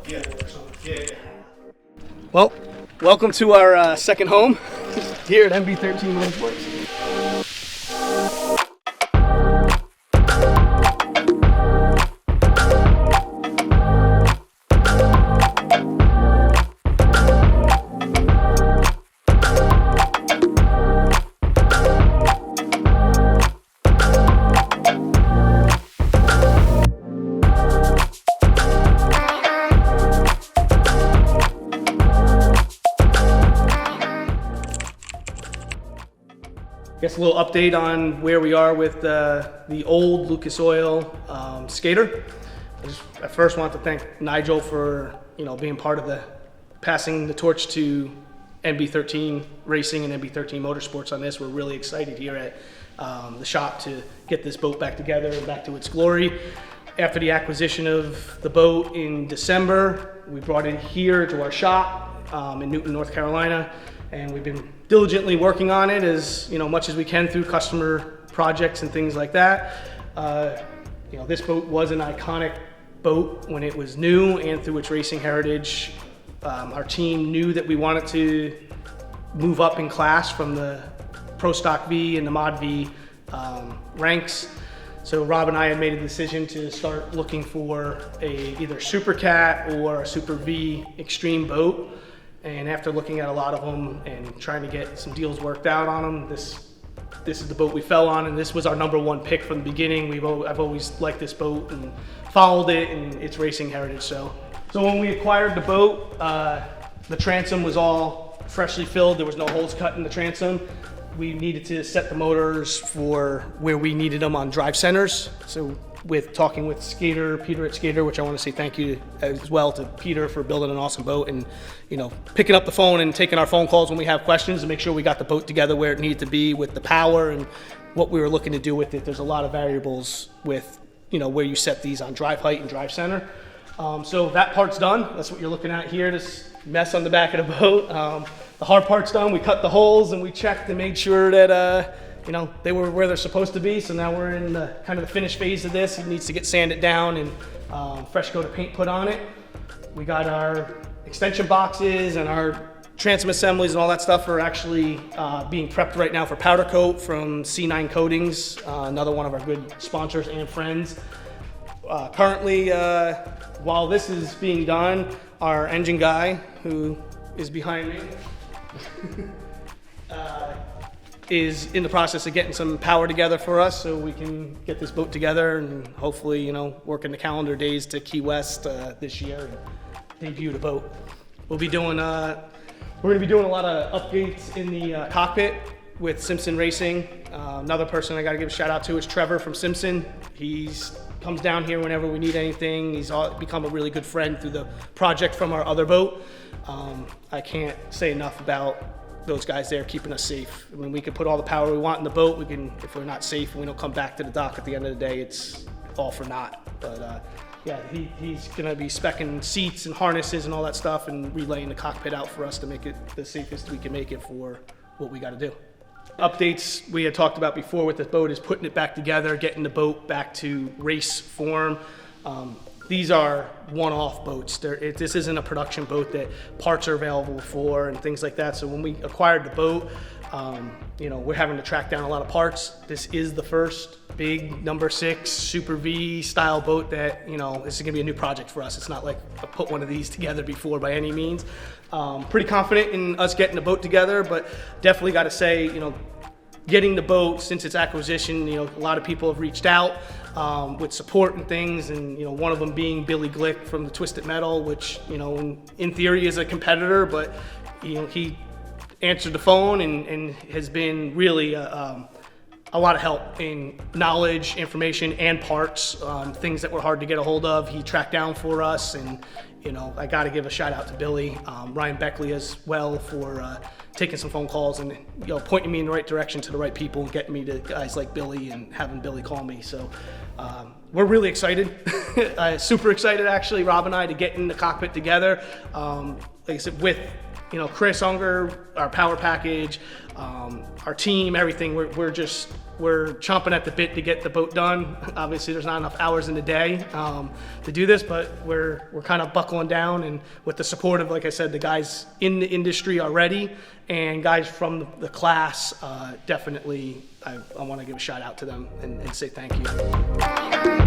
Yeah. Yeah. Well, welcome to our second home here at NB13 Motorsports. Guess a little update on where we are with the old Lucas Oil skater. I first want to thank Nigel for being part of passing the torch to NB13 Racing and NB13 Motorsports on this. We're really excited here at the shop to get this boat back together and back to its glory. After the acquisition of the boat in December, we brought it here to our shop in Newton, North Carolina. And we've been diligently working on it as much as we can through customer projects and things like that. This boat was an iconic boat when it was new, and through its racing heritage, our team knew that we wanted to move up in class from the Pro Stock V and the Mod V ranks. So Rob and I had made a decision to start looking for either Super Cat or a Super V Extreme boat. And after looking at a lot of them and trying to get some deals worked out on them, this is the boat we fell on, and this was our number one pick from the beginning. I've always liked this boat and followed it and its racing heritage. So when we acquired the boat, the transom was all freshly filled. There was no holes cut in the transom. We needed to set the motors for where we needed them on drive centers. So with talking with Peter at Skater, which I want to say thank you as well to Peter for building an awesome boat and picking up the phone and taking our phone calls when we have questions to make sure we got the boat together where it needed to be with the power and what we were looking to do with it. There's a lot of variables with where you set these on drive height and drive center. So that part's done. That's what you're looking at here, this mess on the back of the boat. The hard part's done. We cut the holes and we checked and made sure that they were where they're supposed to be. So now we're in the kind of the finished phase of this. It needs to get sanded down and fresh coat of paint put on it. We got our extension boxes and our transom assemblies and all that stuff are actually being prepped right now for powder coat from C9 Coatings, another one of our good sponsors and friends. Currently, while this is being done, our engine guy, who is behind me, is in the process of getting some power together for us so we can get this boat together and hopefully, working the calendar days to Key West this year and debut the boat. We'll be doing, we're gonna be doing a lot of updates in the cockpit with Simpson Racing. Another person I gotta give a shout out to is Trevor from Simpson. He's comes down here whenever we need anything. He's become a really good friend through the project from our other boat. I can't say enough about those guys there keeping us safe. I mean, we can put all the power we want in the boat. If we're not safe and we don't come back to the dock at the end of the day, it's all for naught. But yeah, he's gonna be speccing seats and harnesses and all that stuff and relaying the cockpit out for us to make it the safest we can make it for what we gotta do. Updates we had talked about before with the boat is putting it back together, getting the boat back to race form. These are one-off boats. This isn't a production boat that parts are available for and things like that. So when we acquired the boat, we're having to track down a lot of parts. This is the first big number 6 Super V style boat that, this is gonna be a new project for us. It's not like I put one of these together before by any means. Pretty confident in us getting the boat together, but definitely gotta say, getting the boat since its acquisition, a lot of people have reached out with support and things, and one of them being Billy Glick from the Twisted Metal, which in theory is a competitor, but he answered the phone and has been really a lot of help in knowledge, information, and parts, things that were hard to get a hold of. He tracked down for us, and I got to give a shout out to Billy, Ryan Beckley as well for taking some phone calls and pointing me in the right direction to the right people and getting me to guys like Billy and having Billy call me. So we're really excited, super excited actually, Rob and I, to get in the cockpit together. Like I said, with you know, Chris Unger, our power package, our team, everything, we're chomping at the bit to get the boat done. Obviously, there's not enough hours in the day to do this, but we're kind of buckling down, and with the support of, like I said, the guys in the industry already and guys from the class, definitely I want to give a shout out to them and say thank you.